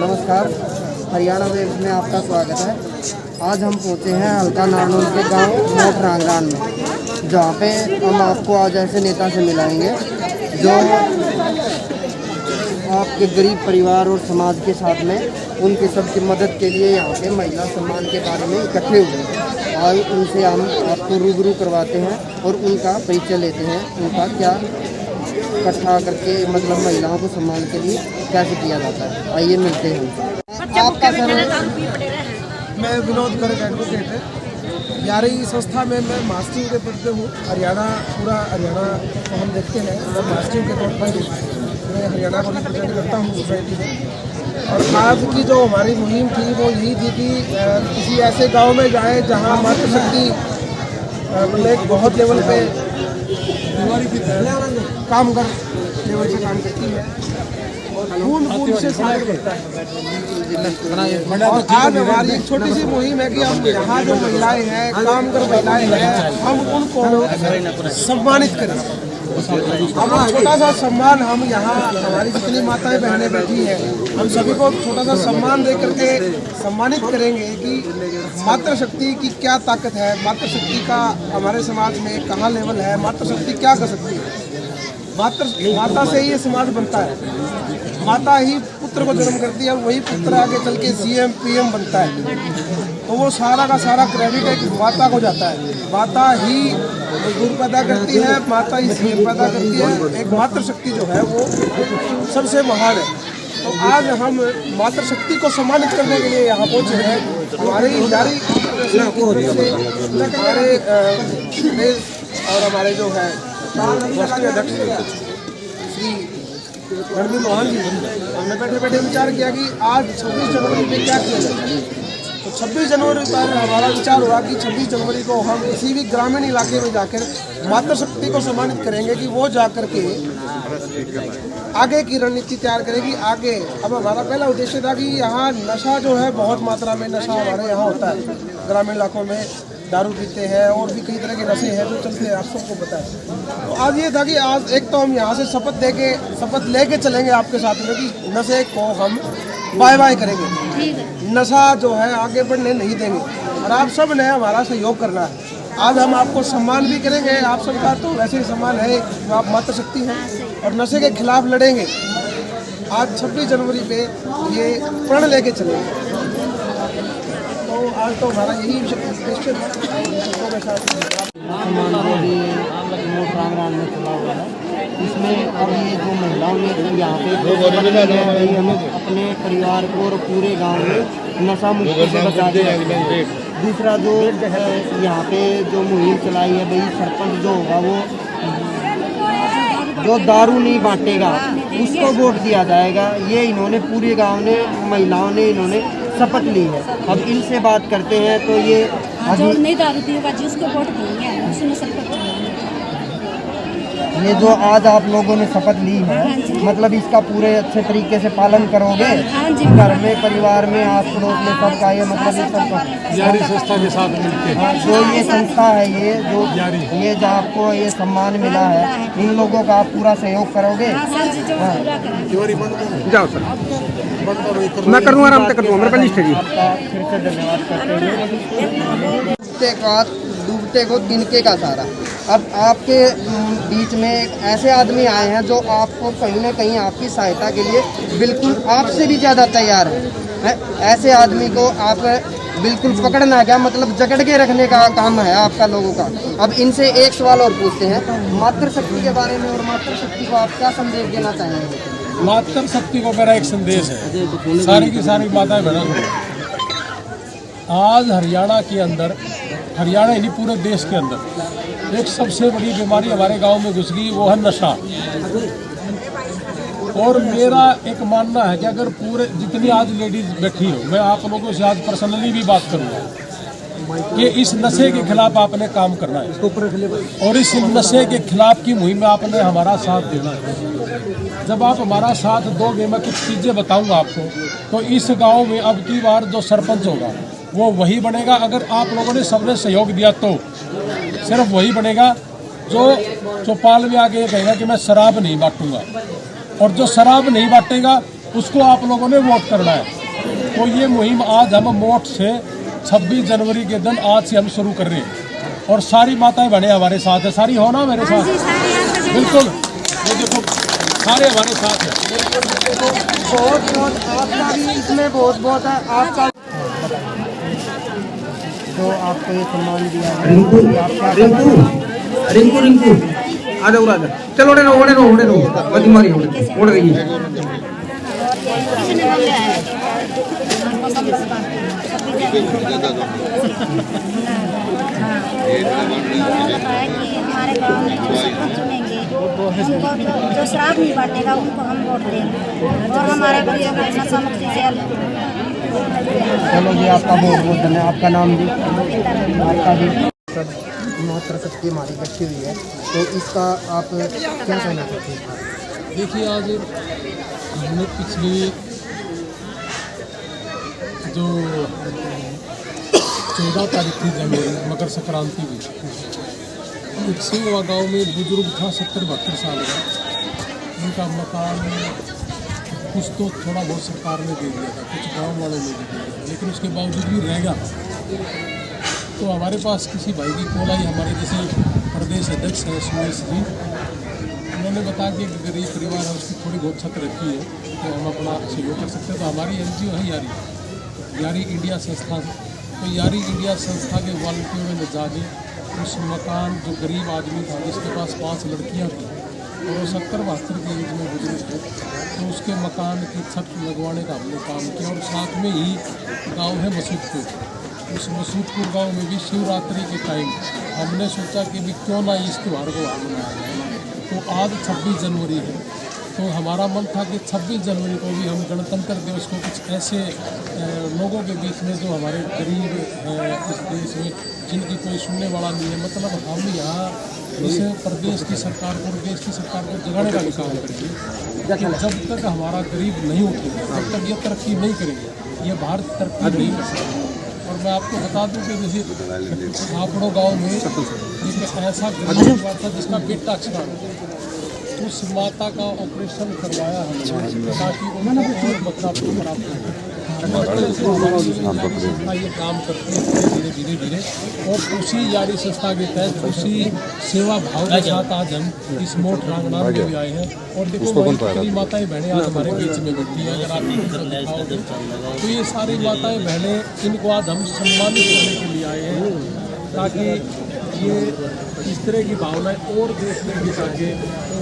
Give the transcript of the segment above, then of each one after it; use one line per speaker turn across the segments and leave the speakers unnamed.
नमस्कार, हरियाणा वेव्स में आपका स्वागत है। आज हम पहुंचे हैं हल्का नारनौल के गांव मोटरांगान में, जहां पे हम आपको आज ऐसे नेता से मिलाएंगे जो आपके गरीब परिवार और समाज के साथ में उनकी सबकी मदद के लिए यहाँ पे महिला सम्मान के बारे में इकट्ठे हुए हैं। और उनसे हम आपको रूबरू करवाते हैं और उनका परिचय लेते हैं, उनका क्या इकट्ठा करके मतलब महिलाओं को सम्मान के लिए कैसे किया जाता है। आइए मिलते हैं। आपका सर?
मैं विनोद गर्ग एडवोकेट है। 11वीं संस्था में मैं मास्टरिंग के पद पे हूँ। हरियाणा, पूरा हरियाणा को हम देखते हैं और मास्टरिंग के तौर पर मैं हरियाणा को रिप्रेजेंट करता हूँ सोसाइटी में। और आज की जो हमारी मुहिम थी वो यही थी कि किसी ऐसे गांव में जाए जहाँ मातृशक्ति एक बहुत लेवल पे काम कर लेवल से काम करती है और बूंद बूंद से सागर करता है। और आज हमारी एक छोटी सी मुहिम है कि हम यहाँ जो महिलाएं हैं, काम कर महिलाएं हैं, हम उनको सम्मानित करें। हम छोटा सा सम्मान, हम यहाँ हमारी जितनी माताएं बहनें बैठी हैं, हम सभी को छोटा सा सम्मान दे करके सम्मानित करेंगे कि मातृशक्ति की क्या ताकत है, मातृशक्ति का हमारे समाज में कहाँ लेवल है, मातृशक्ति क्या कर सकती है। माता से ही ये समाज बनता है। माता ही पुत्र को जन्म करती है और वही पुत्र आगे चल के CM PM बनता है। तो वो सारा का सारा क्रेडिट एक माता को जाता है। माता ही मजदूर पैदा करती है, माता ही CM पैदा करती है। एक मातृशक्ति जो है वो सबसे महान है। तो आज हम मातृशक्ति को सम्मानित करने के लिए यहाँ पहुँचे हैं। हमारी जारी और हमारे जो है राष्ट्रीय अध्यक्ष श्री रणबीर मोहन जी, हमने बैठे बैठे विचार किया कि आज 26 जनवरी पे क्या किया जाए। तो 26 जनवरी पर हमारा विचार हुआ कि 26 जनवरी को हम किसी भी ग्रामीण इलाके में जाकर मातृशक्ति को सम्मानित करेंगे कि वो जाकर के आगे की रणनीति तैयार करेगी। आगे अब हमारा पहला उद्देश्य था कि यहाँ नशा जो है, बहुत मात्रा में नशा हमारे यहाँ होता है। ग्रामीण इलाकों में दारू पीते हैं और भी कई तरह के नशे हैं जो चलते हैं, आप सबको पता है। तो आज ये था कि आज एक तो हम यहाँ से शपथ लेके चलेंगे आपके साथ में कि नशे को हम बाय बाय करेंगे, नशा जो है आगे बढ़ने नहीं देंगे और आप सब ने हमारा सहयोग करना है। आज हम आपको सम्मान भी करेंगे, आप सबका तो वैसे ही सम्मान है जो आप मातृशक्ति हैं और नशे के खिलाफ लड़ेंगे। आज 26 जनवरी पे ये प्रण लेके चलेंगे। तो आज तो हमारा यही उद्देश्य
मोटरांगान में चला हुआ है। इसमें अब ये जो महिलाओं ने यहाँ पे हमें अपने परिवार को और पूरे गांव में नशा मुक्ति से बचा दिया। दूसरा जो यहाँ पे जो मुहिम चलाई है भाई, सरपंच जो होगा वो जो दारू नहीं बांटेगा उसको वोट दिया जाएगा। ये इन्होंने पूरे गांव ने, महिलाओं ने इन्होंने शपथ ली है। अब इनसे बात करते हैं तो ये
जो नहीं दारू पिएगा जिसको वोट देंगे उसने शपथ ली।
ये जो आज आप लोगों ने शपथ ली है, मतलब इसका पूरे अच्छे तरीके से पालन करोगे? घर में, परिवार में, आस पड़ोस में सबका ये मतलब ये सब
जारी संस्था के साथ मिलकर
जो ये संस्था है, ये जो आपको ये सम्मान मिला है, इन लोगों का आप पूरा सहयोग करोगे?
जाओ सर, मैं करूँगा, आराम से करूँगा, मेरे पास लिस्ट है जी।
आपका फिर से धन्यवाद करते हैं। डूबते को तिनके का सारा। अब आपके बीच में एक ऐसे आदमी आए हैं जो आपको कहीं ना कहीं आपकी सहायता के लिए बिल्कुल आपसे भी ज़्यादा तैयार है। ऐसे आदमी को आप बिल्कुल पकड़ना क्या, मतलब जकड़ के रखने का काम है आपका लोगों का। अब इनसे एक सवाल और पूछते हैं मातृशक्ति के बारे में, और मातृशक्ति को आप क्या संदेश देना चाहेंगे?
मातृशक्ति को मेरा एक संदेश है, सारी की सारी माताएं बहनों, आज हरियाणा के अंदर, हरियाणा ही नहीं पूरे देश के अंदर एक सबसे बड़ी बीमारी हमारे गांव में घुस गई, वो है नशा। और मेरा एक मानना है कि अगर पूरे जितनी आज लेडीज बैठी हो, मैं आप लोगों से आज पर्सनली भी बात करूंगा कि इस नशे के खिलाफ आपने काम करना है और इस नशे के खिलाफ की मुहिम में आपने हमारा साथ देना है। जब आप हमारा साथ दोगे, मैं कुछ चीज़ें बताऊंगा आपको, तो इस गांव में अब की बार जो सरपंच होगा वो वही बनेगा। अगर आप लोगों ने सबने सहयोग दिया तो सिर्फ वही बनेगा जो चौपाल में आके कहेगा कि मैं शराब नहीं बांटूंगा, और जो शराब नहीं बांटेगा उसको आप लोगों ने वोट करना है। तो ये मुहिम आज हम मोट से 26 जनवरी के दिन आज से हम शुरू कर रहे हैं और सारी माताएं बहनें हमारे साथ है। सारी हो ना मेरे साथ? बिल्कुल, ये देखो सारे हमारे साथ हैं।
बहुत बहुत आपका भी इसमें बहुत बहुत है आपका तो आपको ये सम्मान दिया है। आप क्या
रिंकू आ जाओ राजा, चलो ओढ़े रो मत मारी ओढ़ रही है।
हमारे गांव में जो सरपंच चुनेंगे उनको जो शराब नहीं बांटेगा उनको हम वोट देंगे और हमारे बच्चों को नशा मुक्ति से
चलो जी, आपका बहुत बहुत धन्यवाद। आपका नाम भी? आपका भी। मात्र सबकी हमारी बच्ची हुई है, तो इसका आप क्या कहना चाहते हैं?
देखिए, आज हमने पिछली जो 14 तारीख थी जनवरी, मकर संक्रांति की, एक सिंगवा गाँव में बुजुर्ग था 70-72 साल का। उनका मकान कुछ तो थोड़ा बहुत सरकार ने दे दिया था, कुछ गांव वालों ने दे दिया, लेकिन उसके बावजूद भी रह गया था। तो हमारे पास किसी भाई की कॉल आई, हमारे जैसे प्रदेश अध्यक्ष हैं सुमेश जी, उन्होंने बताया कि एक गरीब परिवार है, उसकी थोड़ी बहुत छत रखी है, तो हम अपना सहयोग कर सकते हैं। तो हमारी NGO है यारी इंडिया संस्था, तो यारी इंडिया संस्था के वॉलंटियरों ने जाके उस मकान, जो गरीब आदमी था जिसके पास 5 लड़कियाँ थी और वो 70-72 की एज में बुजुर्ग थे, तो उसके मकान की छत लगवाने का हमने काम किया। और साथ में ही गांव है मसूदपुर, उस मसूदपुर गांव में भी शिवरात्रि के टाइम हमने सोचा कि भी क्यों ना इस त्यौहार को मनाया जाए। तो आज 26 जनवरी है, तो हमारा मन था कि 26 जनवरी को भी हम गणतंत्र दिवस को कुछ ऐसे लोगों के बीच में जो हमारे गरीब इस देश में जिनकी कोई सुनने वाला नहीं है, मतलब हम यहाँ जैसे प्रदेश की सरकार को, देश की सरकार को जगाने का भी काम करेंगे कि जब तक हमारा गरीब नहीं उठेगा तब तक ये तरक्की नहीं करेंगे, ये भारत तरक्की नहीं कर सकता। और मैं आपको बता दूं कि जैसे आपड़ो गांव में एक ऐसा गरीब हुआ था जिसका बेटा एक्सपायर हो गया, उस माता का ऑपरेशन करवाया हमने ताकि उनको और बच्चा प्राप्त हो। संस्था ये काम करती है धीरे, और उसी यारी संस्था के तहत उसी सेवा भाव के साथ आज हम इस मोट रांगनाथ में भी आए हैं। और देखो कितनी माताएं बहनें आज हमारे बीच में बैठी हैं, अगर आप इनको दिखाओगे तो ये सारी माताएं बहनें, इनको आज हम सम्मानित करने के लिए आए हैं ताकि ये इस तरह की भावनाएं और देश में भी सके।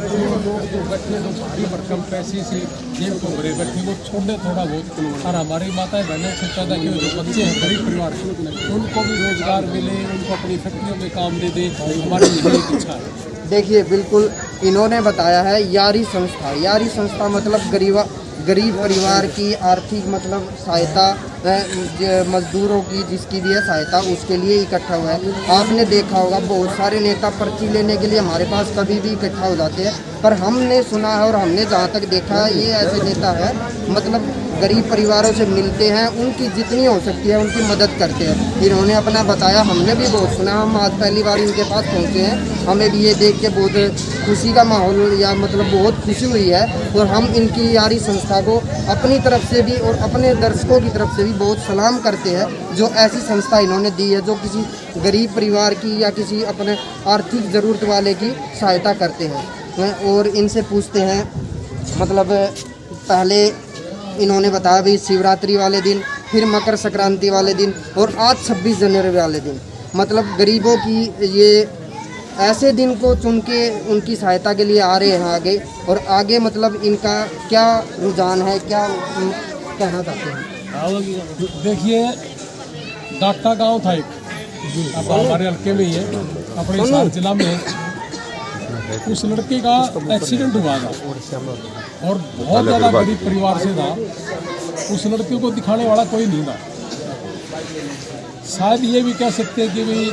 जो लोग जो बैठे, जो भारी भरकम पैसे से जेब को भरे बैठे, वो छोड़े थोड़ा बहुत। और हमारी माताएं बहनें सोचा था कि जो बच्चे हैं गरीब परिवार के, उनको भी रोजगार मिले, उनको अपनी फैक्ट्रियों में काम दे दे, हमारी यही एक इच्छा है।
देखिए, बिल्कुल इन्होंने बताया है यारी संस्था मतलब गरीब परिवार की आर्थिक मतलब सहायता, मजदूरों की जिसकी भी है सहायता, उसके लिए इकट्ठा हुआ है। आपने देखा होगा बहुत सारे नेता पर्ची लेने के लिए हमारे पास कभी भी इकट्ठा हो जाते हैं, पर हमने सुना है और हमने जहाँ तक देखा है ये ऐसे नेता है मतलब गरीब परिवारों से मिलते हैं, उनकी जितनी हो सकती है उनकी मदद करते हैं। इन्होंने अपना बताया, हमने भी बहुत सुना। हम आज पहली बार इनके पास पहुँचे हैं, हमें भी ये देख के बहुत खुशी का माहौल या मतलब बहुत खुशी हुई है। और हम इनकी यारी संस्था को अपनी तरफ से भी और अपने दर्शकों की तरफ से भी बहुत सलाम करते हैं, जो ऐसी संस्था इन्होंने दी है जो किसी गरीब परिवार की या किसी अपने आर्थिक ज़रूरत वाले की सहायता करते हैं। और इनसे पूछते हैं, मतलब पहले इन्होंने बताया भी शिवरात्रि वाले दिन, फिर मकर संक्रांति वाले दिन और आज 26 जनवरी वाले दिन, मतलब गरीबों की ये ऐसे दिन को चुन के उनकी सहायता के लिए आ रहे हैं आगे। और आगे मतलब इनका क्या रुझान है, क्या कहना चाहते हैं?
देखिए, डाटा गांव था एक, अब हमारे हल्के में ही है, अपने हिसार जिला में है। उस लड़के का एक्सीडेंट हुआ था और बहुत ज़्यादा गरीब परिवार से था। उस लड़के को दिखाने वाला कोई नहीं था। शायद ये भी कह सकते हैं कि भाई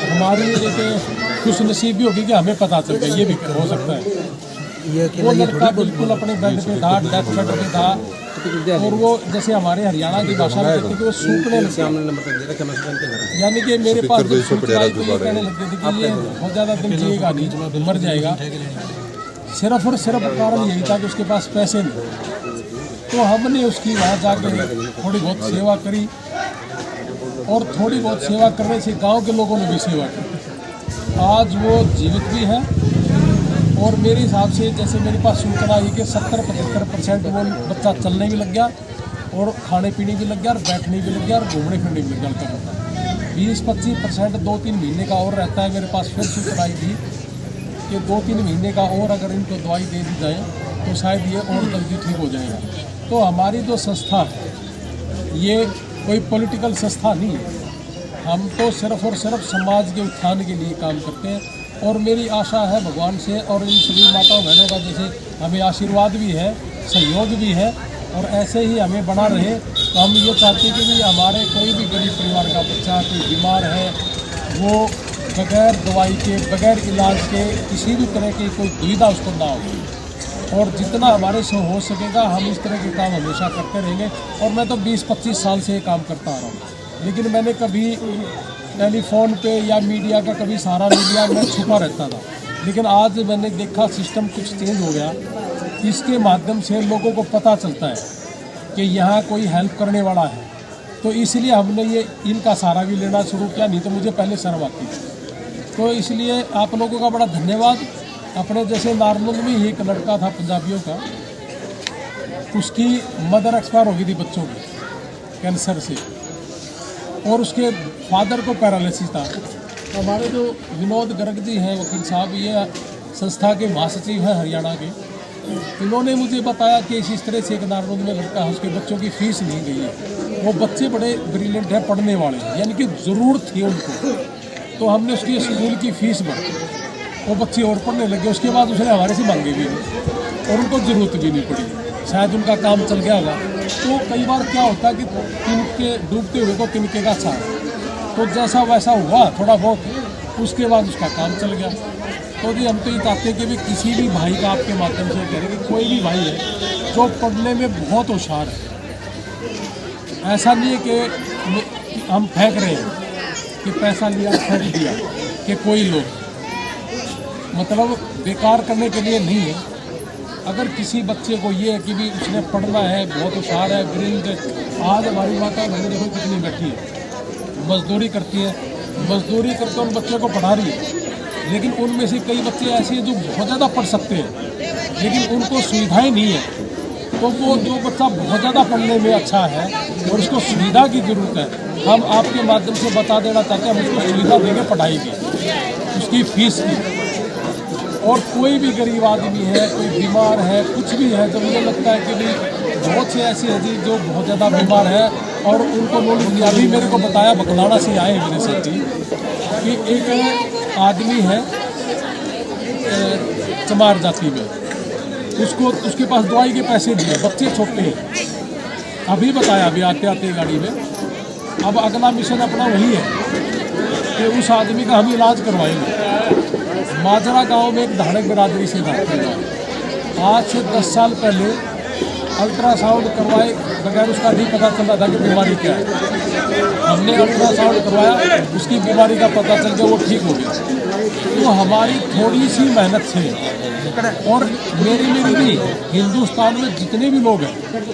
हमारी एक खुश नसीबी होगी कि हमें पता चल गया, ये भी हो सकता है। वो लड़का बिल्कुल अपने बेड पे था, डेथ बेड पे था, और वो जैसे हमारे हरियाणा की भाषा में कहते हैं कि वो सूखने लगे, यानी कि मेरे पास जो सूखना है तो ये कहने लगे थे कि ये बहुत ज़्यादा दिन जिएगा नहीं, मर जाएगा। सिर्फ और सिर्फ कारण यही था कि उसके पास पैसे नहीं। तो हमने उसकी वहाँ जाके थोड़ी बहुत सेवा करी, और थोड़ी बहुत सेवा करने से गांव के लोगों ने भी सेवा की। आज वो जीवित भी है, और मेरे हिसाब से जैसे मेरे पास सूचना आई कि 70-75% वो बच्चा चलने भी लग गया, और खाने पीने भी लग गया, और बैठने भी लग गया, और घूमने फिरने भी लग गया। 20-25% 2-3 महीने का और रहता है। मेरे पास फिर सूचना आई थी कि 2-3 महीने का और अगर इनको दवाई दे दी जाए तो शायद ये और जल्दी ठीक हो जाएगा। तो हमारी जो संस्था है ये कोई पॉलिटिकल संस्था नहीं है, हम तो सिर्फ और सिर्फ समाज के उत्थान के लिए काम करते हैं। और मेरी आशा है भगवान से और इन सभी माताओं बहनों का जैसे हमें आशीर्वाद भी है, सहयोग भी है, और ऐसे ही हमें बना रहे। तो हम ये चाहते हैं कि भी हमारे कोई भी गरीब परिवार का बच्चा कोई बीमार है, वो बगैर दवाई के, बगैर इलाज के, किसी भी तरह की कोई दुविधा उसको ना हो। और जितना हमारे से हो सकेगा हम इस तरह के काम हमेशा करते रहेंगे। और मैं तो 20-25 साल से ये काम करता आ रहा हूँ, लेकिन मैंने कभी टेलीफोन पे या मीडिया का कभी सहारा नहीं लिया, मैं छुपा रहता था। लेकिन आज मैंने देखा सिस्टम कुछ चेंज हो गया, इसके माध्यम से लोगों को पता चलता है कि यहाँ कोई हेल्प करने वाला है। तो इसलिए हमने ये इनका सहारा भी लेना शुरू किया, नहीं तो मुझे पहले शर्म आती थी। तो इसलिए आप लोगों का बड़ा धन्यवाद। अपने जैसे नारनौल में ही एक लड़का था पंजाबियों का, उसकी मदर एक्सपायर हो गई थी बच्चों की कैंसर से, और उसके फादर को पैरालिसिस था। हमारे जो विनोद गर्ग जी हैं वकील साहब, ये संस्था के महासचिव हैं हरियाणा के, इन्होंने मुझे बताया कि इस तरह से एक नारनौल में लड़का है, उसके बच्चों की फीस नहीं गई है। वो बच्चे बड़े ब्रिलियंट हैं, पढ़ने वाले हैं, यानी कि ज़रूरत थी उनको। तो हमने उसकी स्कूल की फ़ीस भरी, वो बच्चे और पढ़ने लगे। उसके बाद उसने हमारे से मांगे भी नहीं, और उनको ज़रूरत भी नहीं पड़ी, शायद उनका काम चल गया होगा। तो कई बार क्या होता है कि तिनके डूबते हुए को तिनके का सहारा, तो जैसा वैसा हुआ थोड़ा बहुत, उसके बाद उसका काम चल गया। तो जी हम तो ये चाहते हैं कि भी किसी भी भाई का आपके माध्यम से कह रहे कि कोई भी भाई है जो पढ़ने में बहुत होशियार है, ऐसा नहीं है कि हम फेंक रहे हैं कि पैसा लिया फेंक दिया, कि कोई लोग मतलब बेकार करने के लिए नहीं है। अगर किसी बच्चे को ये है कि भी उसने पढ़ना है, बहुत होशियार है, ब्रिलियंट। आज हमारी माता बहनें देखो कितनी बैठी है, मजदूरी करती है, मजदूरी करके उन बच्चों को पढ़ा रही है। लेकिन उनमें से कई बच्चे ऐसे हैं जो बहुत ज़्यादा पढ़ सकते हैं, लेकिन उनको सुविधाएं नहीं है। तो वो जो बच्चा बहुत ज़्यादा पढ़ने में अच्छा है और उसको सुविधा की ज़रूरत है, हम आपके माध्यम से बता देना चाहते हैं, हम उसको सुविधा देंगे पढ़ाई की, उसकी फीस की। और कोई भी गरीब आदमी है, कोई बीमार है, कुछ भी है, तो मुझे लगता है कि भी बहुत से ऐसे हैं जी जो बहुत ज़्यादा बीमार है और उनको लोग अभी मेरे को बताया, बकलाना से आए मेरे से कि एक आदमी है चमार जाति में, उसको उसके पास दवाई के पैसे दिए, बच्चे छोटे हैं, अभी बताया अभी आते आते गाड़ी में। अब अगला मिशन अपना वही है कि उस आदमी का हम इलाज करवाएंगे। माजरा गांव में एक धाड़क बिरादरी से था, आज से 10 साल पहले अल्ट्रासाउंड करवाए बगैर उसका नहीं पता चल रहा था कि बीमारी क्या है। हमने अल्ट्रासाउंड करवाया, उसकी बीमारी का पता चल गया, वो ठीक हो गया। तो हमारी थोड़ी सी मेहनत से, और मेरी में भी हिंदुस्तान में जितने भी लोग हैं,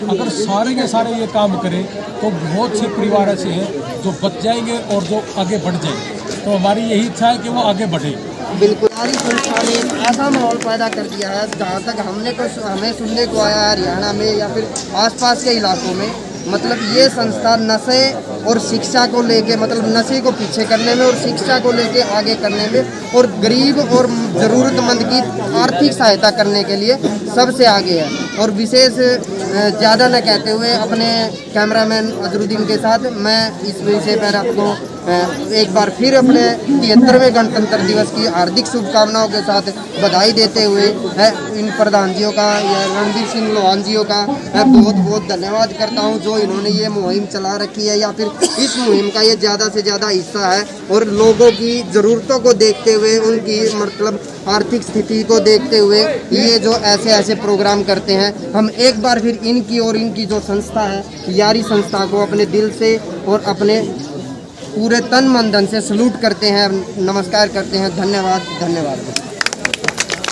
अगर सारे के सारे ये काम करें तो बहुत से परिवार ऐसे हैं जो बच जाएंगे और जो आगे बढ़ जाएंगे। तो हमारी यही इच्छा है कि वो आगे बढ़े।
बिल्कुल, हमारी संस्था ने एक ऐसा माहौल पैदा कर दिया है, जहाँ तक हमें सुनने को आया है हरियाणा में या फिर आसपास के इलाकों में, मतलब ये संस्था नशे और शिक्षा को लेके, मतलब नशे को पीछे करने में और शिक्षा को लेके आगे करने में, और गरीब और ज़रूरतमंद की आर्थिक सहायता करने के लिए सबसे आगे है। और विशेष ज़्यादा न कहते हुए अपने कैमरामैन अजरुद्दीन के साथ मैं इस विषय पर आपको एक बार फिर अपने 73वें गणतंत्र दिवस की हार्दिक शुभकामनाओं के साथ बधाई देते हुए इन प्रधान जियों का या रणवीर सिंह लोहान जियों का बहुत बहुत धन्यवाद करता हूं, जो इन्होंने ये मुहिम चला रखी है या फिर इस मुहिम का ये ज़्यादा से ज़्यादा हिस्सा है। और लोगों की ज़रूरतों को देखते हुए, उनकी मतलब आर्थिक स्थिति को देखते हुए ये जो ऐसे ऐसे प्रोग्राम करते हैं, हम एक बार फिर इनकी और इनकी जो संस्था है यारी संस्था को अपने दिल से और अपने पूरे तन मन धन से सलूट करते हैं, नमस्कार करते हैं। धन्यवाद, धन्यवाद।